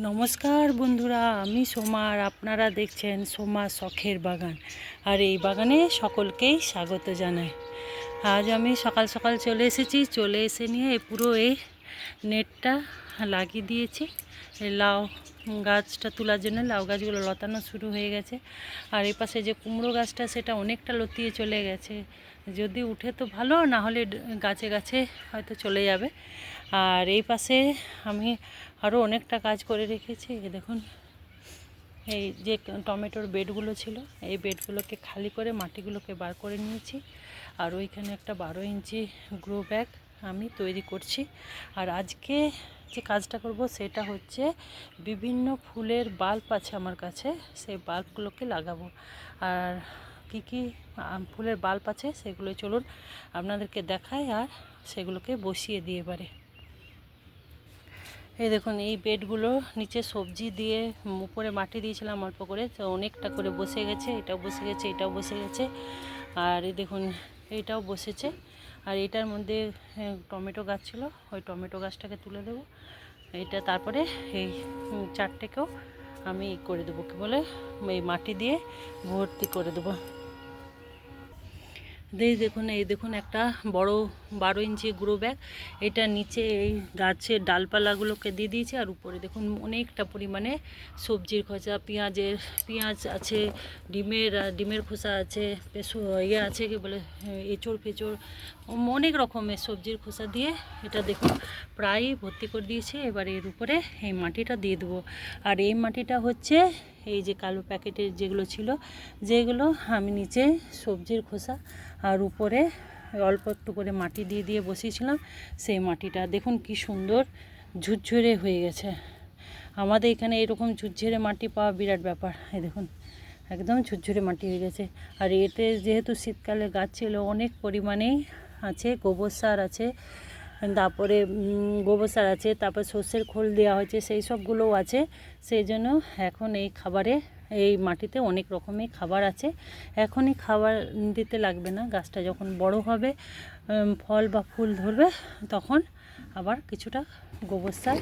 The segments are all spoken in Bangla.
নমস্কার বন্ধুরা, আমি সোমা আর আপনারা দেখছেন সোমা শখের বাগান। আর এই বাগানে সকলকেই স্বাগত জানাই। আজ আমি সকাল সকাল চলে এসে নিয়ে পুরো এই নেটটা লাগিয়ে দিয়েছি। এই লাউ গাছটা তোলার জন্য লাউ গাছগুলো লতানো শুরু হয়ে গেছে। আর এই পাশে যে কুমড়ো গাছটা সেটা অনেকটা লতিয়ে চলে গেছে। যদি উঠে তো ভালো, না হলে গাছে গাছে হয়তো চলে যাবে। আর এই পাশে আমি আরও অনেকটা কাজ করে রেখেছি। দেখুন, এই যে টমেটোর বেডগুলো ছিল, এই বেডগুলোকে খালি করে মাটিগুলোকে বার করে নিয়েছি। আর ওইখানে একটা 12 ইঞ্চি গ্রো ব্যাগ আমি তৈরি করছি। আর আজকে যে কাজটা করব সেটা হচ্ছে বিভিন্ন ফুলের বাল্ব আছে আমার কাছে, সেই বাল্বগুলোকে লাগাবো। আর কি কি ফুলের বাল্ব আছে সেগুলো চলুন আপনাদেরকে দেখাই, আর সেগুলোকে বসিয়ে দিয়ে এবারে। এই দেখুন, এই বেডগুলো নিচে সবজি দিয়ে উপরে মাটি দিয়েছিলাম অল্প করে, তো অনেকটা করে বসে গেছে। এটাও বসে গেছে, এটাও বসে গেছে, আর এই দেখুন এইটাও বসেছে। আর এটার মধ্যে টমেটো গাছ ছিল, ওই টমেটো গাছটাকে তুলে দেবো। এইটা তারপরে এই চারটেকেও আমি করে দেবো, কী বলে, এই মাটি দিয়ে ভর্তি করে দেবো। এই দেখুন একটা বড় 12 ইঞ্চি গ্রো ব্যাগ। এটা নিচে এই গাছের ডালপালাগুলোকে দিয়ে দিয়েছে। আর উপরে দেখুন অনেকটা পরিমাণে সবজির খোসা, পেঁয়াজ আছে, ডিমের খোসা আছে, ইয়ে আছে কি বলে, এঁচড় ফেঁচড়, অনেক রকমের সবজির খোসা দিয়ে এটা দেখুন প্রায় ভর্তি করে দিয়েছে। এবার এর উপরে এই মাটিটা দিয়ে দেবো। আর এই মাটিটা হচ্ছে এই যে কালো প্যাকেটের যেগুলো ছিল, যেগুলো আমি নিচে সবজির খোসা আর উপরে অল্প একটু করে মাটি দিয়ে বসিয়েছিলাম, সেই মাটিটা দেখুন কি সুন্দর ঝুরঝুরে হয়ে গেছে। আমাদের এখানে এরকম ঝুরঝুরে মাটি পাওয়া বিরাট ব্যাপার। এই দেখুন একদম ঝুরঝুরে মাটি হয়ে গেছে। আর এতে যেহেতু শীতকালে গাছ ছিল, অনেক পরিমাণেই আছে, গোবর সার আছে, তারপর সর্ষের খোল দেওয়া হয়েছে, সেই সবগুলোও আছে। সেই জন্য এখন এই খাবারে, এই মাটিতে অনেক রকমের খাবার আছে। এখনই খাবার দিতে লাগবে না, গাছটা যখন বড় হবে, ফল বা ফুল ধরবে, তখন আবার কিছুটা গোবর সার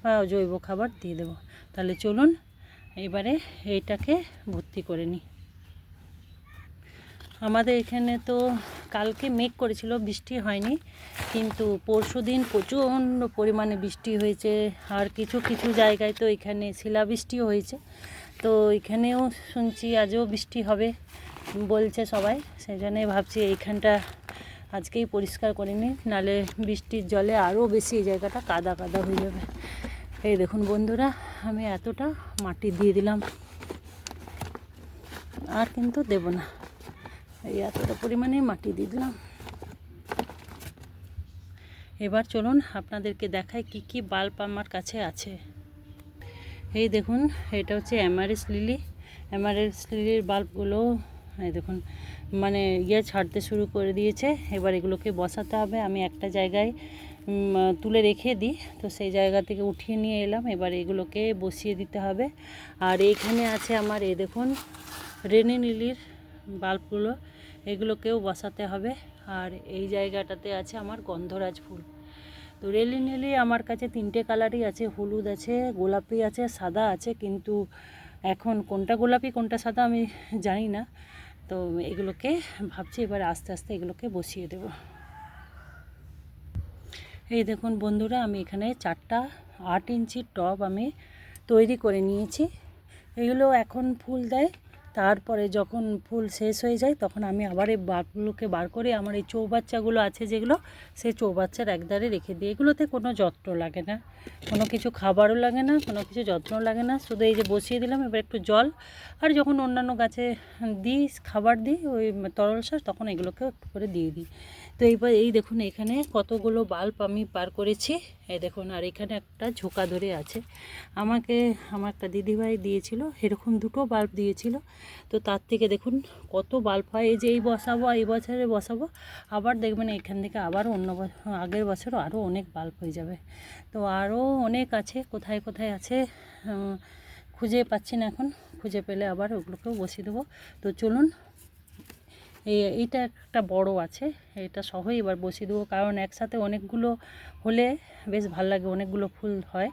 বা জৈব খাবার দিয়ে দেবো। তাহলে চলুন এবারে এইটাকে ভর্তি করে নিই। আমাদের এখানে তো কালকে মেঘ করেছিল, বৃষ্টি হয়নি, কিন্তু পরশুদিন প্রচণ্ড পরিমাণে বৃষ্টি হয়েছে। আর কিছু কিছু জায়গায় তো এখানে শিলাবৃষ্টিও হয়েছে। তো এখানেও শুনছি আজও বৃষ্টি হবে বলছে সবাই। সেই জন্যই ভাবছি এইখানটা আজকেই পরিষ্কার করে নিই, নাহলে বৃষ্টির জলে আরও বেশি এই জায়গাটা কাদা কাদা হয়ে যাবে। এই দেখুন বন্ধুরা, আমি এতটা মাটি দিয়ে দিলাম, আর কিন্তু দেব না। এই এতটা পরিমাণে মাটি দিয়ে দিলাম। এবার চলুন আপনাদেরকে দেখাই কি কি বাল্ব আমার কাছে আছে। এই দেখুন, এটা হচ্ছে অ্যামারেস লিলির বাল্বগুলো। এই দেখুন মানে ছাড়তে শুরু করে দিয়েছে। এবার এগুলোকে বসাতে হবে। আমি একটা জায়গায় তুলে রেখে দিই, তো সেই জায়গা থেকে উঠিয়ে নিয়ে এলাম। এবার এগুলোকে বসিয়ে দিতে হবে। আর এইখানে আছে আমার, এই দেখুন, রেনি লিলির বাল্বগুলো, এগুলোকেও বসাতে হবে। আর এই জায়গাটাতে আছে আমার গন্ধরাজ ফুল। তো রেলি আমার কাছে 3টে কালারই আছে, হলুদ আছে, গোলাপি আছে, সাদা আছে, কিন্তু এখন কোনটা গোলাপি কোনটা সাদা আমি জানি না। তো এগুলোকে ভাবছি এবার আস্তে আস্তে এগুলোকে বসিয়ে দেব। এই দেখুন বন্ধুরা, আমি এখানে 4টা 8 ইঞ্চির টব আমি তৈরি করে নিয়েছি। এগুলো এখন ফুল দেয়, তারপরে যখন ফুল শেষ হয়ে যায় তখন আমি আবার এই বাল্বগুলোকে বার করে আমার এই চৌবাচ্চাগুলো আছে যেগুলো, সেই চৌবাচ্চার একধারে রেখে দিই। এগুলোতে কোনো যত্ন লাগে না, কোনো কিছু খাবারও লাগে না, কোনো কিছু যত্ন লাগে না, শুধু এই যে বসিয়ে দিলাম। এবার একটু জল, আর যখন অন্যান্য গাছে দিই খাবার দিই ওই তরল সার, তখন এগুলোকে একটু করে দিয়ে দিই। তো এইবার এই দেখুন এখানে কতগুলো বাল্ব আমি পার করেছি। এই দেখুন, আর এখানে একটা ঝোঁকা ধরে আছে। আমাকে আমার একটা দিদিভাই দিয়েছিল, এরকম 2টো বাল্ব দিয়েছিল। তো তার থেকে দেখুন কত বাল্ব হয়। এই যে এই বছরে বসাবো, আবার দেখবেন এখান থেকে আবার আগের বছর আরও অনেক বাল্ব হয়ে যাবে। তো আরও অনেক আছে, কোথায় কোথায় আছে খুঁজে পাচ্ছি না এখন, খুঁজে পেলে আবার ওগুলোকেও বসিয়ে দেবো। তো চলুন, এইটা একটা বড় আছে, এটা সহই এবার বসিয়ে দেবো, কারণ একসাথে অনেকগুলো হলে বেশ ভালো লাগে, অনেকগুলো ফুল হয়।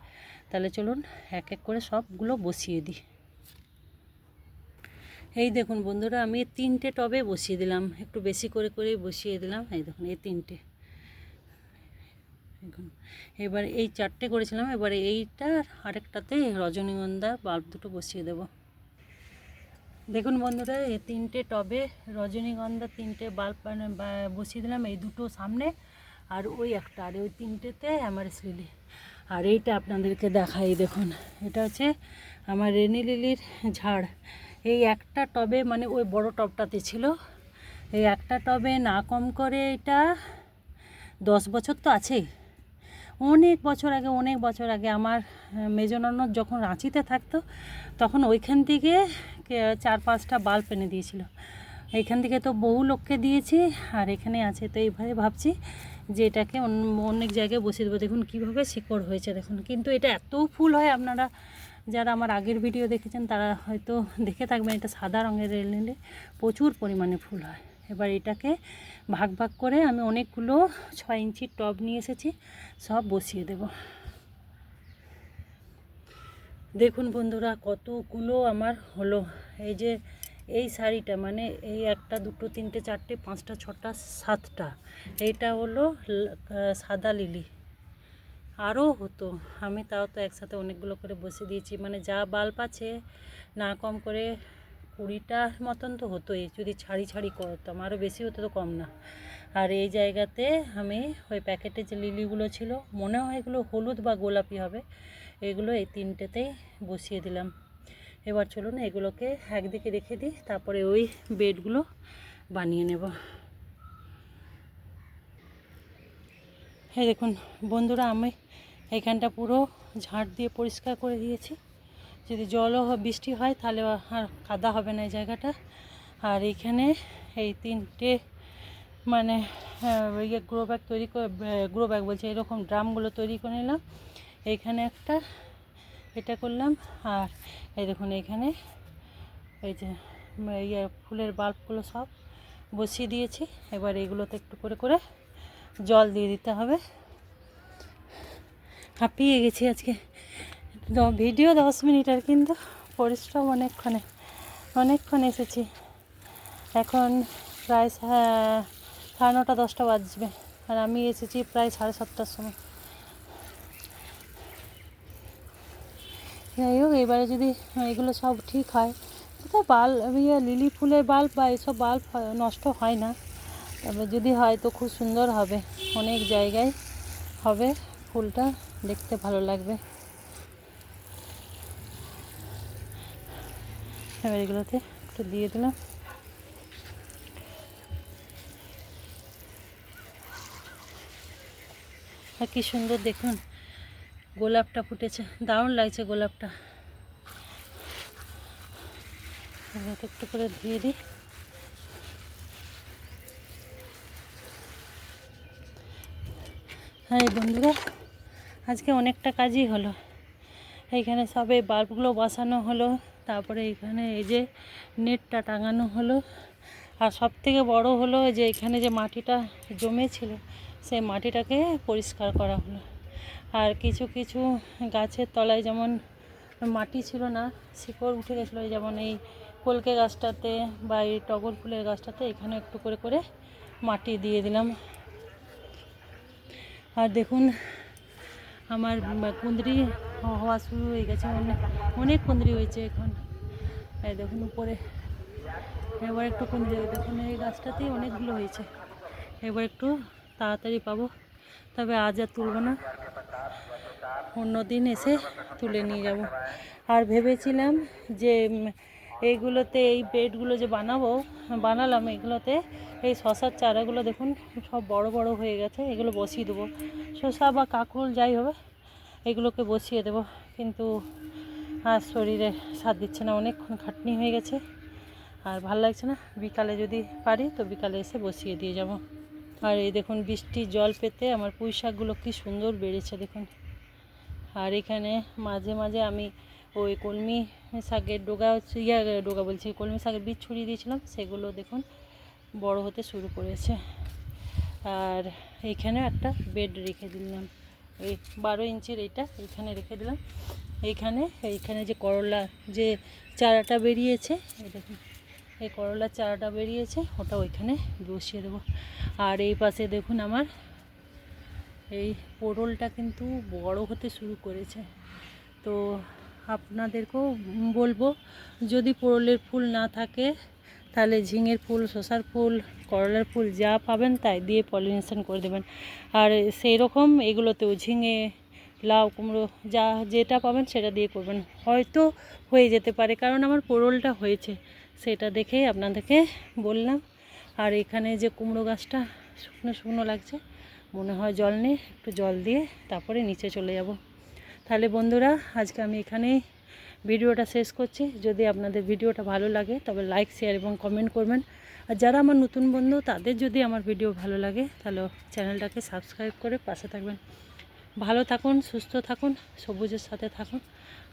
তাহলে চলুন এক এক করে সবগুলো বসিয়ে দিই। এই দেখুন বন্ধুরা, আমি 3টে টবে বসিয়ে দিলাম, একটু বেশি করে করেই বসিয়ে দিলাম। এই দেখুন এই 3টে, দেখুন এবার এই 4টে করেছিলাম, এবারে এইটা আরেকটাতে রজনীগন্ধা বাল্ব দুটো বসিয়ে দেব। দেখুন বন্ধুরা, এই 3টে টবে রজনীগন্ধা 3টে বাল্ব বসিয়ে দিলাম, এই দুটো সামনে আর ওই একটা, আর ওই 3টেতে অ্যামারেস লিলি। আর এইটা আপনাদেরকে দেখাই, দেখুন এটা হচ্ছে আমার রেনি লিলির ঝাড়। এই একটা টবে, মানে ওই বড় টবটাতে ছিল, এই একটা টবে না কম করে এটা 10 বছর তো আছেই। অনেক বছর আগে আমার মেজো ননদ যখন রাঁচিতে থাকতো, তখন ওইখান থেকে 4-5টা বাল্ব এনে দিয়েছিল। এইখান থেকে তো বহু লোককে দিয়েছি, আর এখানে আছে। তো এইভাবে ভাবছি যে এটাকে অনেক জায়গায় বসিয়ে দেবো। দেখুন কীভাবে শিকড় হয়েছে দেখুন। কিন্তু এটা এত ফুল হয়, আপনারা যারা আমার আগের ভিডিও দেখেছেন তারা হয়তো দেখে থাকবেন, এটা সাদা রঙের নিলে প্রচুর পরিমাণে ফুল হয়। এবার এটাকে ভাগ ভাগ করে আমি অনেকগুলো 6 ইঞ্চির টব নিয়ে এসেছি, সব বসিয়ে দেব। দেখুন বন্ধুরা কতগুলো আমার হলো। এই যে এই শাড়িটা, মানে এই 1, 2, 3, 4, 5, 6, 7টা, এইটা হলো সাদা লিলি। আরও হতো, আমি তাও তো একসাথে অনেকগুলো করে বসিয়ে দিয়েছি। মানে যা বাল্ব আছে না কম করে 20টার মতন তো হতোই, যদি ছাড়ি করতাম আরও বেশি হতো, তো কম না। আর এই জায়গাতে আমি ওই প্যাকেটে যে লিলিগুলো ছিল, মনে হয় এগুলো হলুদ বা গোলাপি হবে, এগুলো এই 3টেতেই বসিয়ে দিলাম। এবার চলুন এগুলোকে একদিকে রেখে দিই, তারপরে ওই বেডগুলো বানিয়ে নেব। হ্যাঁ দেখুন বন্ধুরা, আমি এইখানটা পুরো ঝাঁট দিয়ে পরিষ্কার করে দিয়েছি। যদি জলও বৃষ্টি হয় তাহলে আর কাদা হবে না এই জায়গাটা। আর এইখানে এই 3টে মানে ইয়ে গ্রো ব্যাগ তৈরি করে, গ্রো ব্যাগ বলছে, এরকম ড্রামগুলো তৈরি করে নিলাম। এইখানে একটা এটা করলাম, আর এই দেখুন এইখানে এই যে ইয়ে ফুলের বাল্বগুলো সব বসিয়ে দিয়েছি। এবার এগুলোতে একটু করে করে জল দিয়ে দিতে হবে। হাঁপিয়ে গেছি আজকে, ভিডিও 10 মিনিটের, কিন্তু পরিশ্রম অনেকক্ষণ এসেছি। এখন প্রায় 9:30 10টা বাজবে, আর আমি এসেছি প্রায় 7:30টার সময়। যাই হোক, এবারে যদি এগুলো সব ঠিক হয়, তো লিলি ফুলের বাল্ব বা এসব বাল্ব নষ্ট হয় না, তবে যদি হয় তো খুব সুন্দর হবে, অনেক জায়গায় হবে, ফুলটা দেখতে ভালো লাগবে। এবার এগুলোতে একটু দিয়ে দিলাম। আর কি সুন্দর দেখুন গোলাপটা ফুটেছে, দারুণ লাগছে গোলাপটা। একটু করে দিয়ে দিই। হ্যাঁ বন্ধুরা, আজকে অনেকটা কাজই হলো। এইখানে সবে বাল্বগুলো বসানো হলো, তারপরে এখানে এই যে নেটটা টাঙানো হলো, আর সবথেকে বড় হলো যে এখানে যে মাটিটা জমেছিল, সেই মাটিটাকে পরিষ্কার করা হলো। আর কিছু কিছু গাছের তলায় যেমন মাটি ছিল না, শিকড় উঠে গেছিলো, যেমন এই কলকে গাছটাতে বা এই টগর ফুলের গাছটাতে, এখানে একটু করে করে মাটি দিয়ে দিলাম। আর দেখুন আমার কুঁদরি হওয়া শুরু হয়ে গেছে, অনেক কুঁদরি হয়েছে এখন। এই দেখুন উপরে এবার একটু কুঁদরি, দেখুন এই গাছটাতেই অনেকগুলো হয়েছে। এবার একটু তাড়াতাড়ি পাবো, তবে আজ আর তুলব না, অন্য দিন এসে তুলে নিয়ে যাব। আর ভেবেছিলাম যে এইগুলোতে, এই বেডগুলো যে বানালাম, এগুলোতে এই শশার চারাগুলো দেখুন সব বড় বড় হয়ে গেছে, এগুলো বসিয়ে দেবো, শসা বা কাঁকরোল যাই হবে, এগুলোকে বসিয়ে দেবো। কিন্তু আর শরীরে সাথ দিচ্ছে না, অনেকক্ষণ খাটনি হয়ে গেছে, আর ভালো লাগছে না। বিকালে যদি পারি তো বিকালে এসে বসিয়ে দিয়ে যাব। আর এই দেখুন বৃষ্টির জল পেতে আমার পুঁই শাকগুলো কী সুন্দর বেড়েছে দেখুন। আর এখানে মাঝে মাঝে আমি ওই কলমি শাকের ডগা বলছি, কলমি শাকের বীজ ছড়িয়ে দিয়েছিলাম, সেগুলো দেখুন বড় হতে শুরু করেছে। আর এইখানে একটা বেড রেখে দিলাম, এই 12 ইঞ্চির এইটা এইখানে রেখে দিলাম। এইখানে যে করলা যে চারাটা বেরিয়েছে, এই দেখুন এই করলার চারাটা বেরিয়েছে, ওটা ওইখানে বসিয়ে দেবো। আর এই পাশে দেখুন আমার এই পোড়লটা কিন্তু বড় হতে শুরু করেছে। তো আপনাদেরকেও বলবো, যদি পোড়লের ফুল না থাকে তাহলে ঝিঙের ফুল, শসার ফুল, করলার ফুল যা পাবেন তাই দিয়ে পলিনেশন করে দেবেন। আর সেই রকম এগুলোতেও ঝিঙে, লাউ, কুমড়ো যেটা পাবেন সেটা দিয়ে করবেন, হয়তো হয়ে যেতে পারে, কারণ আমার পোড়লটা হয়েছে সেটা দেখেই আপনাদেরকে বললাম। আর এখানে যে কুমড়ো গাছটা শুকনো শুকনো লাগছে, মনে হয় জল নেই, একটু জল দিয়ে তারপরে নিচে চলে যাব। তাহলে বন্ধুরা, আজকে আমি এখানেই ভিডিওটা শেষ করছি। যদি আপনাদের ভিডিওটা ভালো লাগে তবে লাইক, শেয়ার এবং কমেন্ট করবেন। আর যারা আমার নতুন বন্ধু, তাদের যদি আমার ভিডিও ভালো লাগে তাহলে চ্যানেলটাকে সাবস্ক্রাইব করে পাশে থাকবেন। ভালো থাকুন, সুস্থ থাকুন, সবুজের সাথে থাকুন।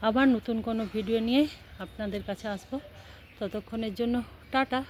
আবার নতুন কোনো ভিডিও নিয়ে আপনাদের কাছে আসবো। ততক্ষণের জন্য টাটা।